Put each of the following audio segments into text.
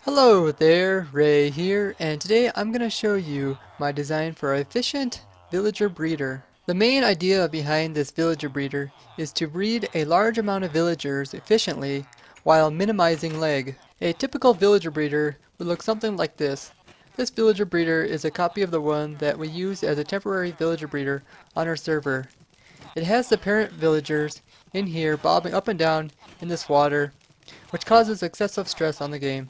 Hello there, Ray here, and today I'm going to show you my design for an efficient villager breeder. The main idea behind this villager breeder is to breed a large amount of villagers efficiently while minimizing lag. A typical villager breeder would look something like this. This villager breeder is a copy of the one that we use as a temporary villager breeder on our server. It has the parent villagers in here bobbing up and down in this water, which causes excessive stress on the game.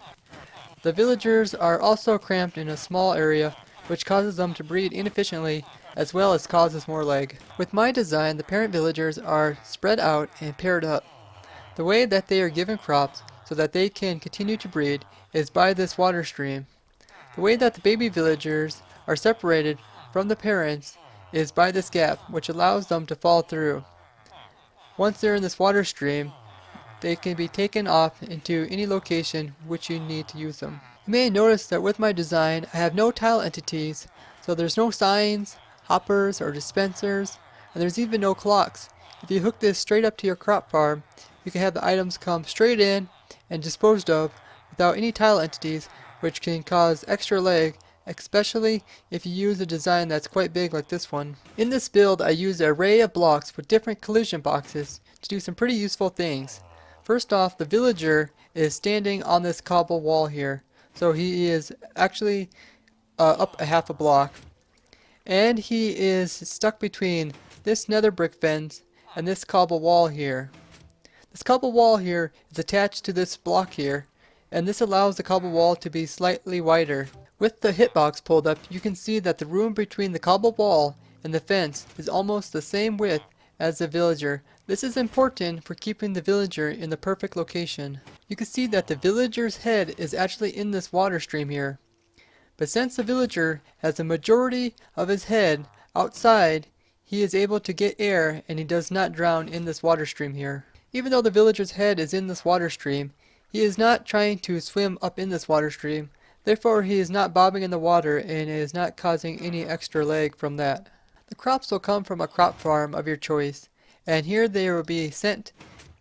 The villagers are also cramped in a small area, which causes them to breed inefficiently as well as causes more lag. With my design, the parent villagers are spread out and paired up. The way that they are given crops so that they can continue to breed is by this water stream. The way that the baby villagers are separated from the parents is by this gap, which allows them to fall through. Once they're in this water stream, they can be taken off into any location which you need to use them. You may notice that with my design I have no tile entities, so there's no signs, hoppers, or dispensers, and there's even no clocks. If you hook this straight up to your crop farm, you can have the items come straight in and disposed of without any tile entities, which can cause extra lag, especially if you use a design that's quite big like this one. In this build I use an array of blocks with different collision boxes to do some pretty useful things. First off, the villager is standing on this cobble wall here, so he is actually up a half a block, and he is stuck between this nether brick fence and this cobble wall here. This cobble wall here is attached to this block here, and this allows the cobble wall to be slightly wider. With the hitbox pulled up, you can see that the room between the cobble wall and the fence is almost the same width as the villager. This is important for keeping the villager in the perfect location. You can see that the villager's head is actually in this water stream here. But since the villager has the majority of his head outside, he is able to get air and he does not drown in this water stream here. Even though the villager's head is in this water stream, he is not trying to swim up in this water stream. Therefore, he is not bobbing in the water and is not causing any extra lag from that. The crops will come from a crop farm of your choice, and here they will be sent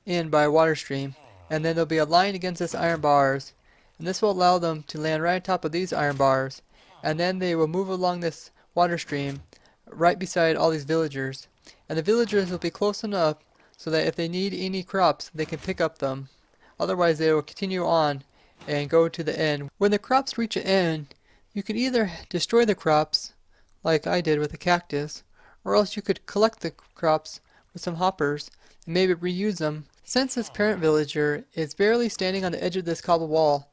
in by a water stream, and then they'll be aligned against this iron bars, and this will allow them to land right on top of these iron bars, and then they will move along this water stream right beside all these villagers, and the villagers will be close enough so that if they need any crops they can pick up them. Otherwise they will continue on and go to the end. When the crops reach an end, you can either destroy the crops like I did with the cactus, or else you could collect the crops with some hoppers and maybe reuse them. Since this parent villager is barely standing on the edge of this cobble wall,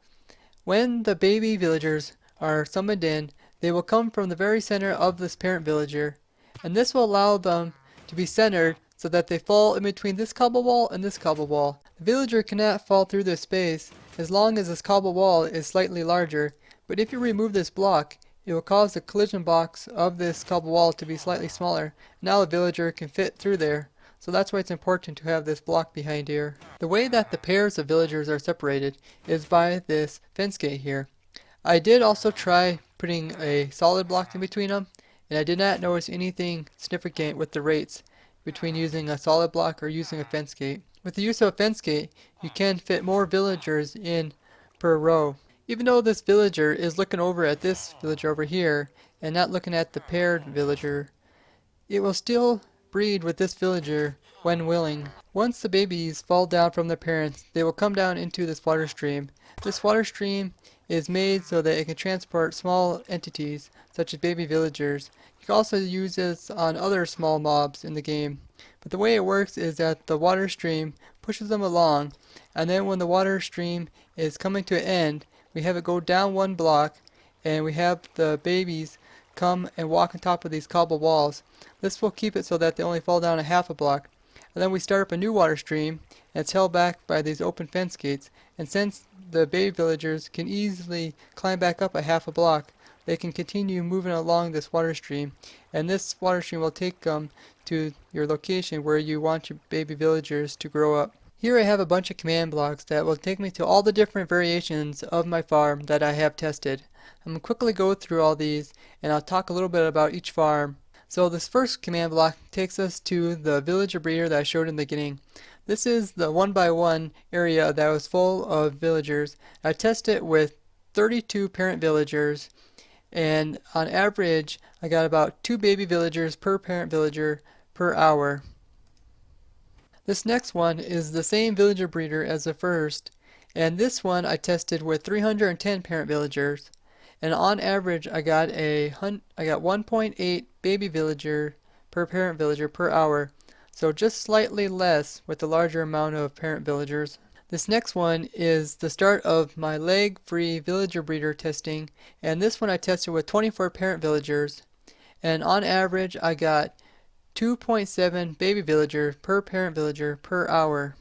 when the baby villagers are summoned in, they will come from the very center of this parent villager, and this will allow them to be centered so that they fall in between this cobble wall and this cobble wall. The villager cannot fall through this space as long as this cobble wall is slightly larger, but if you remove this block, it will cause the collision box of this cobble wall to be slightly smaller. Now the villager can fit through there, so that's why it's important to have this block behind here. The way that the pairs of villagers are separated is by this fence gate here. I did also try putting a solid block in between them, and I did not notice anything significant with the rates between using a solid block or using a fence gate. With the use of a fence gate, you can fit more villagers in per row. Even though this villager is looking over at this villager over here and not looking at the paired villager, it will still breed with this villager when willing. Once the babies fall down from their parents, they will come down into this water stream. This water stream is made so that it can transport small entities such as baby villagers. You can also use this on other small mobs in the game. But the way it works is that the water stream pushes them along, and then when the water stream is coming to an end, we have it go down one block, and we have the babies come and walk on top of these cobble walls. This will keep it so that they only fall down a half a block. And then we start up a new water stream, and it's held back by these open fence gates. And since the baby villagers can easily climb back up a half a block, they can continue moving along this water stream. And this water stream will take them to your location where you want your baby villagers to grow up. Here I have a bunch of command blocks that will take me to all the different variations of my farm that I have tested. I'm going to quickly go through all these, and I'll talk a little bit about each farm. So this first command block takes us to the villager breeder that I showed in the beginning. This is the 1x1 area that was full of villagers. I tested it with 32 parent villagers, and on average I got about 2 baby villagers per parent villager per hour. This next one is the same villager breeder as the first, and this one I tested with 310 parent villagers, and on average I got 1.8 baby villager per parent villager per hour, so just slightly less with the larger amount of parent villagers. This next one is the start of my lag-free villager breeder testing, and this one I tested with 24 parent villagers, and on average I got 2.7 baby villagers per parent villager per hour.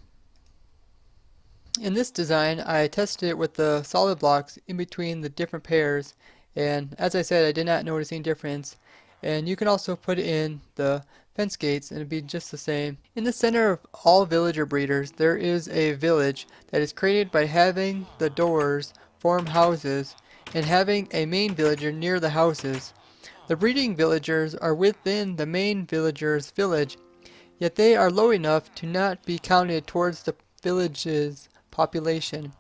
In this design I tested it with the solid blocks in between the different pairs, and as I said, I did not notice any difference. And you can also put in the fence gates and it'd be just the same. In the center of all villager breeders there is a village that is created by having the doors form houses and having a main villager near the houses. The breeding villagers are within the main villager's village, yet they are low enough to not be counted towards the village's population.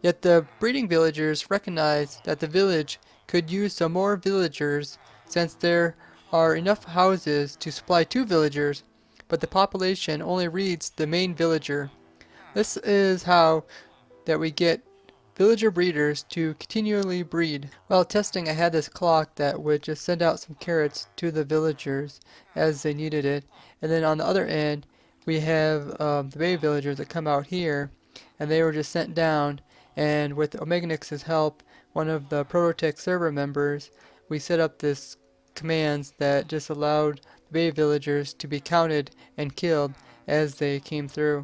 Yet the breeding villagers recognize that the village could use some more villagers since there are enough houses to supply 2 villagers, but the population only reads the main villager. This is how that we get villager breeders to continually breed. While testing, I had this clock that would just send out some carrots to the villagers as they needed it, and then on the other end we have the baby villagers that come out here, and they were just sent down, and with Omeganix's help, one of the ProtoTech server members, we set up this commands that just allowed the baby villagers to be counted and killed as they came through.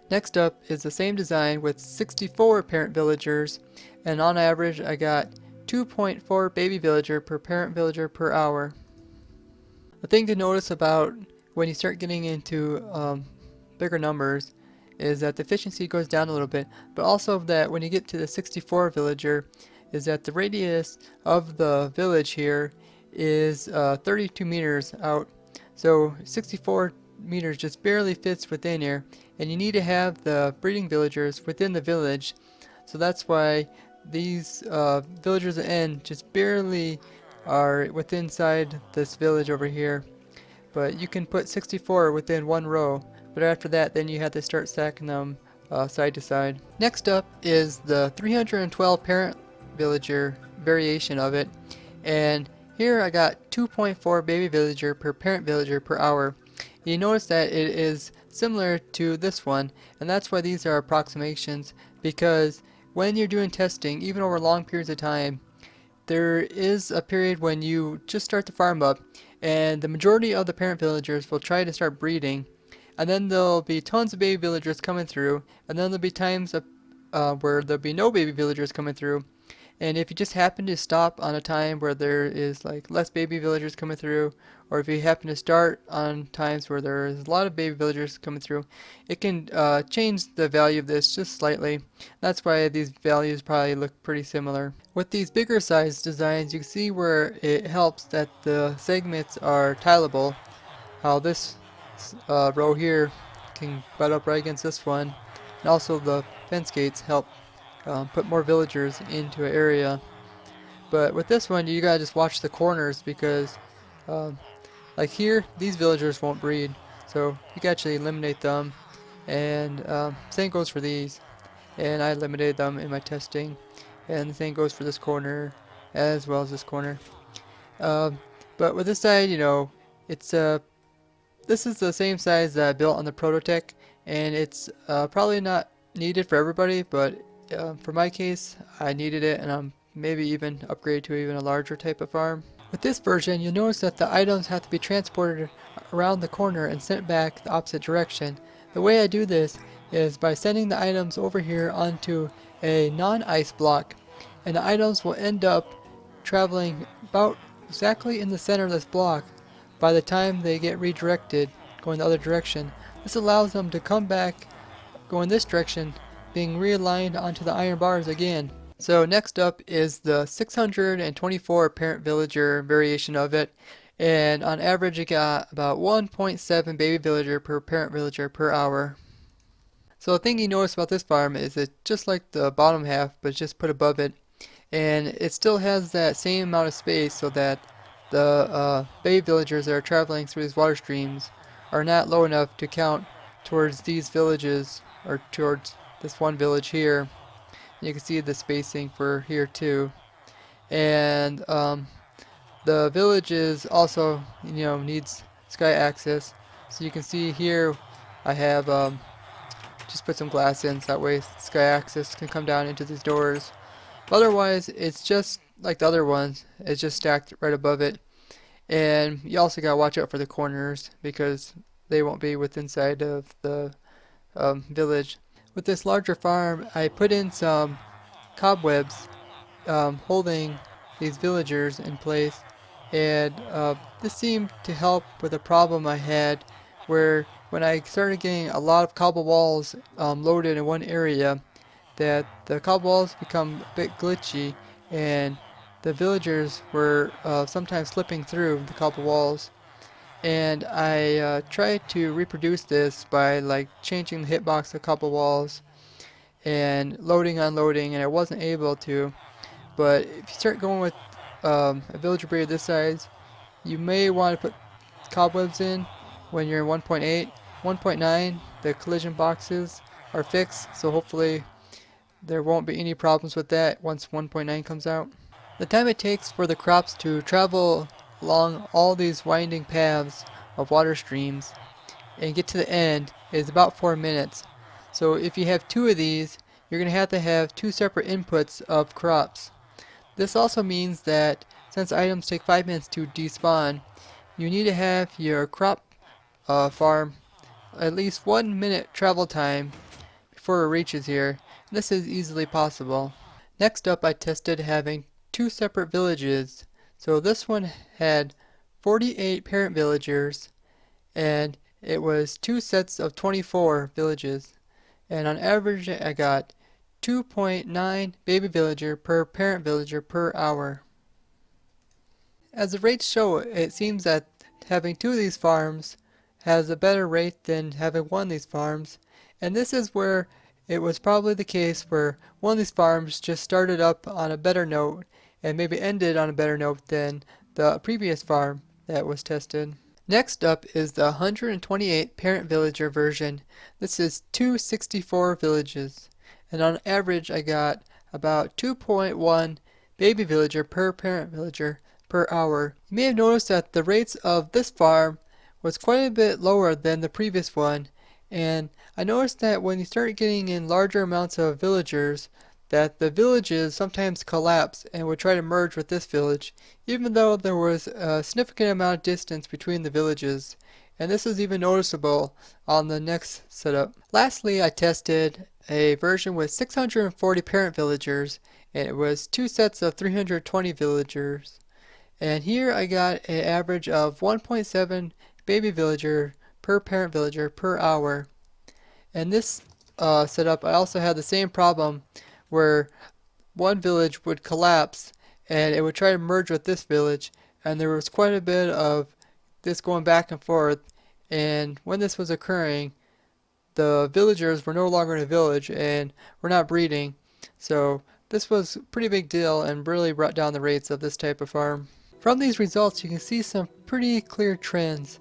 Next up is the same design with 64 parent villagers, and on average I got 2.4 baby villager per parent villager per hour. The thing to notice about when you start getting into bigger numbers is that the efficiency goes down a little bit, but also that when you get to the 64 villager is that the radius of the village here is 32 meters out, so 64 meters just barely fits within here, and you need to have the breeding villagers within the village, so that's why these villagers at the end just barely are within inside this village over here. But you can put 64 within one row, but after that then you have to start stacking them side to side. Next up is the 312 parent villager variation of it, and here I got 2.4 baby villager per parent villager per hour. You notice that it is similar to this one, and that's why these are approximations, because when you're doing testing, even over long periods of time, there is a period when you just start the farm up and the majority of the parent villagers will try to start breeding, and then there'll be tons of baby villagers coming through, and then there'll be times where there'll be no baby villagers coming through. And if you just happen to stop on a time where there is like less baby villagers coming through, or if you happen to start on times where there is a lot of baby villagers coming through, it can change the value of this just slightly. That's why these values probably look pretty similar. With these bigger size designs, you can see where it helps that the segments are tileable. How this row here can butt up right against this one, and also the fence gates help put more villagers into an area. But with this one, you gotta just watch the corners, because like here, these villagers won't breed, so you can actually eliminate them, and same goes for these, and I eliminated them in my testing, and the same goes for this corner as well as this corner. But with this side, you know, it's this is the same size that I built on the ProtoTech, and it's probably not needed for everybody, but for my case, I needed it, and I'm maybe even upgrade to even a larger type of farm. With this version, you'll notice that the items have to be transported around the corner and sent back the opposite direction. The way I do this is by sending the items over here onto a non-ice block, and the items will end up traveling about exactly in the center of this block by the time they get redirected going the other direction. This allows them to come back going this direction, being realigned onto the iron bars again. So next up is the 624 parent villager variation of it, and on average it got about 1.7 baby villager per parent villager per hour. So the thing you notice about this farm is it's just like the bottom half, but it's just put above it, and it still has that same amount of space so that the bay villagers that are traveling through these water streams are not low enough to count towards these villages or towards this one village here. You can see the spacing for here too. And the villages also, needs sky access. So you can see here I have just put some glass in so that way sky access can come down into these doors. But otherwise, it's just like the other ones. It's just stacked right above it. And you also gotta watch out for the corners because they won't be within inside of the village. With this larger farm, I put in some cobwebs holding these villagers in place, and this seemed to help with a problem I had where when I started getting a lot of cobble walls loaded in one area, that the cobble walls become a bit glitchy and the villagers were sometimes slipping through the cobble walls. And I tried to reproduce this by like changing the hitbox of cobble walls and loading unloading, and I wasn't able to. But if you start going with a villager breeder this size, you may want to put cobwebs in when you're in 1.8. 1.9, the collision boxes are fixed, so hopefully there won't be any problems with that once 1.9 comes out. The time it takes for the crops to travel along all these winding paths of water streams and get to the end is about 4 minutes. So if you have two of these, you're going to have two separate inputs of crops. This also means that since items take 5 minutes to despawn, you need to have your crop farm at least 1 minute travel time before it reaches here. This is easily possible. Next up, I tested having two separate villages. So this one had 48 parent villagers and it was two sets of 24 villages, and on average I got 2.9 baby villager per parent villager per hour. As the rates show, it seems that having two of these farms has a better rate than having one of these farms, and this is where it was probably the case where one of these farms just started up on a better note and maybe ended on a better note than the previous farm that was tested. Next up is the 128 parent villager version. This is 264 villages, and on average I got about 2.1 baby villager per parent villager per hour. You may have noticed that the rates of this farm was quite a bit lower than the previous one, and I noticed that when you start getting in larger amounts of villagers, that the villages sometimes collapse and would try to merge with this village, even though there was a significant amount of distance between the villages, and this is even noticeable on the next setup. Lastly, I tested a version with 640 parent villagers, and it was two sets of 320 villagers, and here I got an average of 1.7 baby villager per parent villager per hour. And this setup, I also had the same problem where one village would collapse and it would try to merge with this village, and there was quite a bit of this going back and forth, and when this was occurring the villagers were no longer in a village and were not breeding, so this was a pretty big deal and really brought down the rates of this type of farm. From these results you can see some pretty clear trends,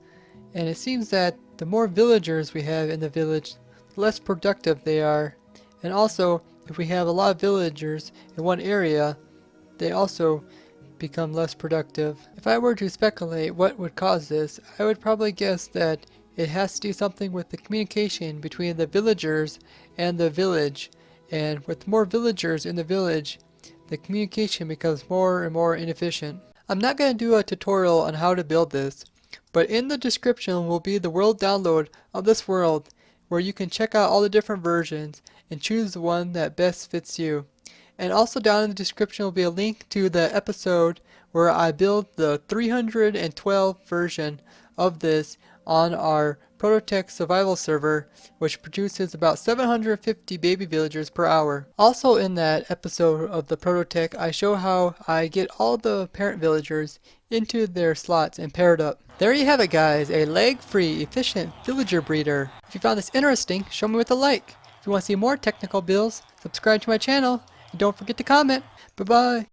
and it seems that the more villagers we have in the village, the less productive they are, and also if we have a lot of villagers in one area, they also become less productive. If I were to speculate what would cause this, I would probably guess that it has to do something with the communication between the villagers and the village, and with more villagers in the village, the communication becomes more and more inefficient. I'm not going to do a tutorial on how to build this, but in the description will be the world download of this world, where you can check out all the different versions and choose the one that best fits you. And also down in the description will be a link to the episode where I build the 312 version of this on our ProtoTech survival server, which produces about 750 baby villagers per hour. Also in that episode of the ProtoTech, I show how I get all the parent villagers into their slots and paired up. There you have it guys, a lag-free, efficient villager breeder. If you found this interesting, show me with a like. If you want to see more technical builds, subscribe to my channel, And don't forget to comment. Bye bye.